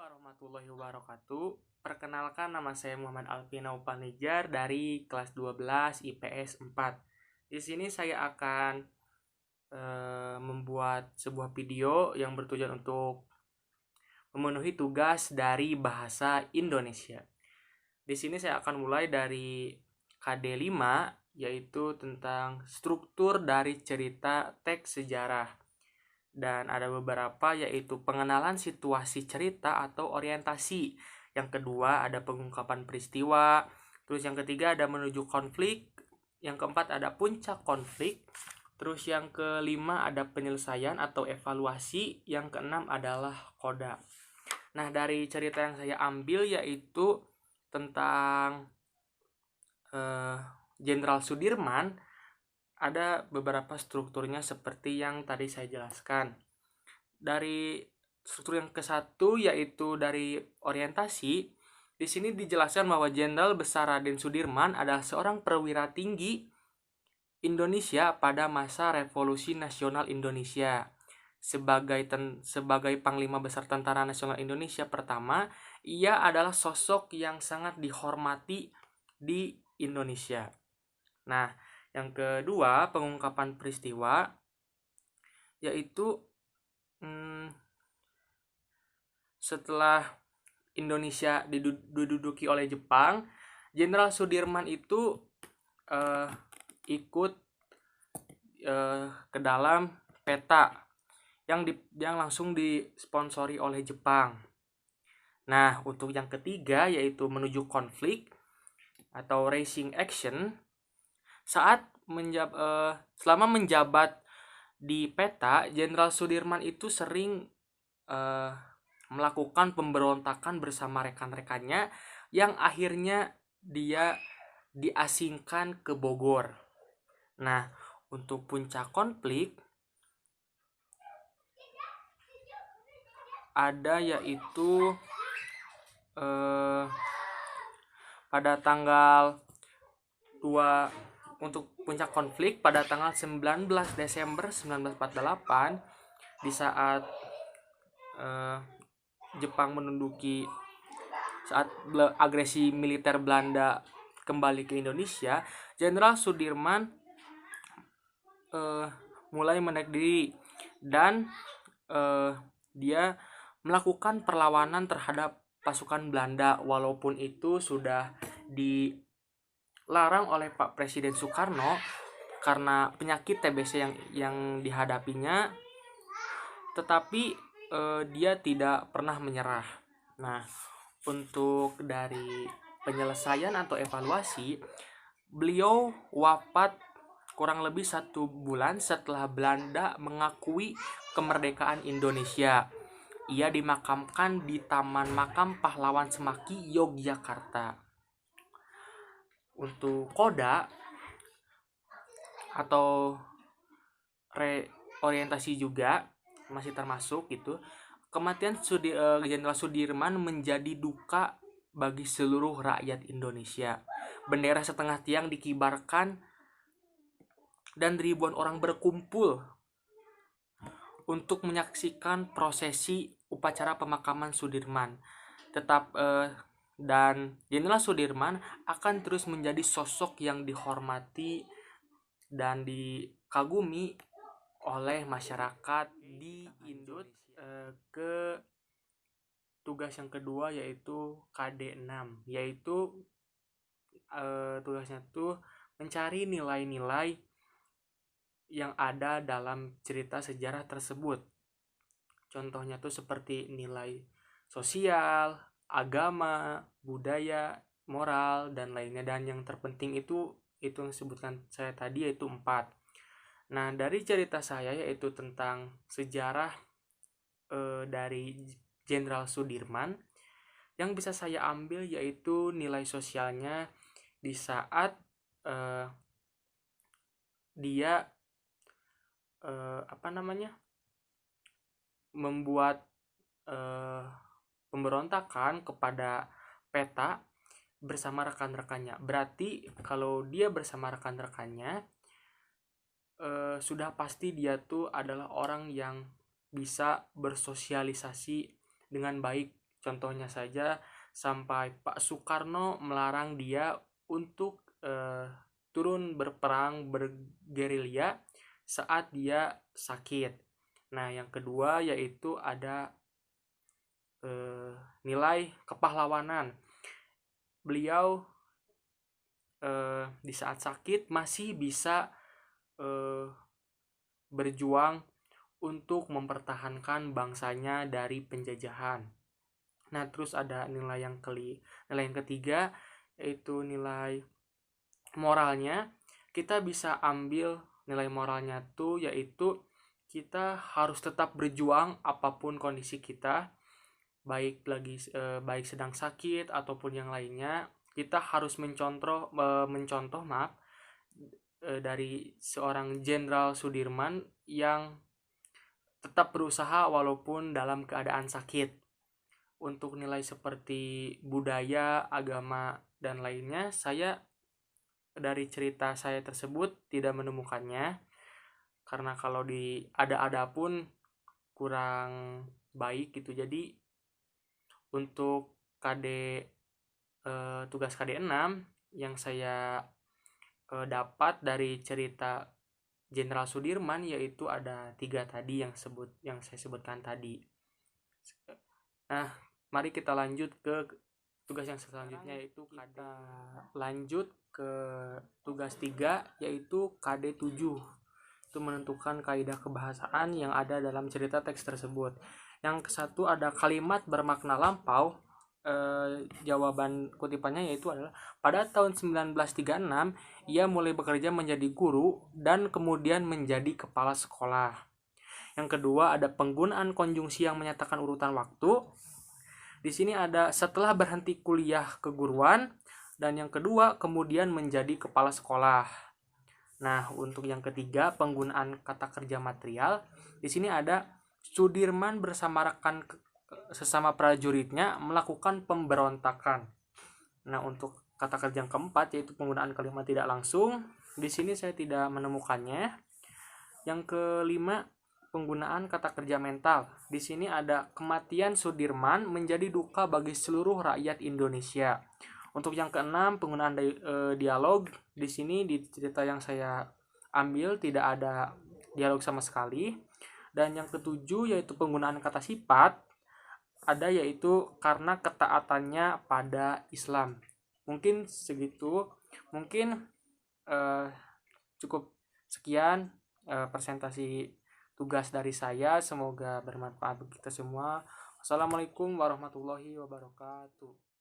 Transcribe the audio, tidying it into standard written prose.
warahmatullahi wabarakatuh. Perkenalkan, nama saya Muhammad Alvin Naupanijar dari kelas 12 IPS 4. Di sini saya akan membuat sebuah video yang bertujuan untuk memenuhi tugas dari bahasa Indonesia. Di sini saya akan mulai dari KD 5, yaitu tentang struktur dari cerita teks sejarah. Dan ada beberapa, yaitu pengenalan situasi cerita atau orientasi. Yang kedua ada pengungkapan peristiwa. Terus yang ketiga ada menuju konflik. Yang keempat ada puncak konflik. Terus yang kelima ada penyelesaian atau evaluasi. Yang keenam adalah koda. Nah, dari cerita yang saya ambil yaitu tentang Jenderal Sudirman. Ada beberapa strukturnya seperti yang tadi saya jelaskan. Dari struktur yang ke-1 yaitu dari orientasi. Di sini dijelaskan bahwa Jenderal Besar Raden Sudirman adalah seorang perwira tinggi Indonesia pada masa Revolusi Nasional Indonesia. Sebagai Panglima Besar Tentara Nasional Indonesia pertama, ia adalah sosok yang sangat dihormati di Indonesia. Nah, yang kedua, pengungkapan peristiwa, yaitu setelah Indonesia diduduki oleh Jepang, Jenderal Sudirman itu ikut ke dalam peta yang langsung disponsori oleh Jepang. Nah, untuk yang ketiga yaitu menuju konflik atau raising action. Selama menjabat di peta, Jenderal Sudirman itu sering melakukan pemberontakan bersama rekan-rekannya yang akhirnya dia diasingkan ke Bogor. Nah, untuk puncak konflik ada yaitu pada tanggal 2 untuk puncak konflik pada tanggal 19 Desember 1948 di saat Jepang saat agresi militer Belanda kembali ke Indonesia, Jenderal Sudirman mulai menaik diri dan dia melakukan perlawanan terhadap pasukan Belanda, walaupun itu sudah dilarang oleh Pak Presiden Soekarno karena penyakit TBC yang dihadapinya, tetapi dia tidak pernah menyerah. Nah, untuk dari penyelesaian atau evaluasi, beliau wafat kurang lebih 1 bulan setelah Belanda mengakui kemerdekaan Indonesia. Ia dimakamkan di Taman Makam Pahlawan Semaki, Yogyakarta. Untuk koda atau reorientasi juga masih termasuk gitu. Kematian Jenderal Sudirman menjadi duka bagi seluruh rakyat Indonesia. Bendera setengah tiang dikibarkan dan ribuan orang berkumpul untuk menyaksikan prosesi upacara pemakaman Sudirman. Dan Jenderal Sudirman akan terus menjadi sosok yang dihormati dan dikagumi oleh masyarakat di Indonesia. Ke tugas yang kedua yaitu KD 6, yaitu tugasnya tuh mencari nilai-nilai yang ada dalam cerita sejarah tersebut. Contohnya tuh seperti nilai sosial, agama, budaya, moral, dan lainnya. Dan yang terpenting itu yang disebutkan saya tadi, yaitu 4. Nah, dari cerita saya yaitu tentang sejarah dari Jenderal Sudirman, yang bisa saya ambil yaitu nilai sosialnya di saat dia membuat pemberontakan kepada peta bersama rekan-rekannya. Berarti kalau dia bersama rekan-rekannya, sudah pasti dia tuh adalah orang yang bisa bersosialisasi dengan baik. Contohnya saja sampai Pak Soekarno melarang dia untuk turun berperang bergerilya saat dia sakit. Nah, yang kedua yaitu ada nilai kepahlawanan. Beliau di saat sakit masih bisa berjuang untuk mempertahankan bangsanya dari penjajahan. Nah, terus ada nilai yang ketiga yaitu nilai moralnya. Kita bisa ambil nilai moralnya tuh yaitu kita harus tetap berjuang apapun kondisi kita, baik sedang sakit ataupun yang lainnya. Kita harus mencontoh dari seorang Jenderal Sudirman yang tetap berusaha walaupun dalam keadaan sakit. Untuk nilai seperti budaya, agama, dan lainnya, saya dari cerita saya tersebut tidak menemukannya, karena kalau ada pun kurang baik gitu. Jadi untuk tugas KD6 yang saya dapat dari cerita Jenderal Sudirman yaitu ada 3 tadi yang saya sebutkan tadi. Nah, mari kita lanjut ke tugas yang selanjutnya, yaitu kita lanjut ke tugas 3 yaitu KD7. Itu menentukan kaidah kebahasaan yang ada dalam cerita teks tersebut. Yang ke-1 ada kalimat bermakna lampau. Jawaban kutipannya yaitu adalah pada tahun 1936 ia mulai bekerja menjadi guru dan kemudian menjadi kepala sekolah. Yang kedua ada penggunaan konjungsi yang menyatakan urutan waktu. Di sini ada setelah berhenti kuliah keguruan, dan yang kedua kemudian menjadi kepala sekolah. Nah, untuk yang ketiga penggunaan kata kerja material. Di sini ada Sudirman bersama rekan sesama prajuritnya melakukan pemberontakan. Nah, untuk kata kerja yang keempat yaitu penggunaan kalimat tidak langsung. Di sini saya tidak menemukannya. Yang kelima, penggunaan kata kerja mental. Di sini ada kematian Sudirman menjadi duka bagi seluruh rakyat Indonesia. Untuk yang keenam, penggunaan dialog. Di sini di cerita yang saya ambil tidak ada dialog sama sekali. Dan yang ketujuh yaitu penggunaan kata sifat. Ada yaitu karena ketaatannya pada Islam. Mungkin segitu. Mungkin cukup sekian presentasi tugas dari saya. Semoga bermanfaat bagi kita semua. Wassalamualaikum warahmatullahi wabarakatuh.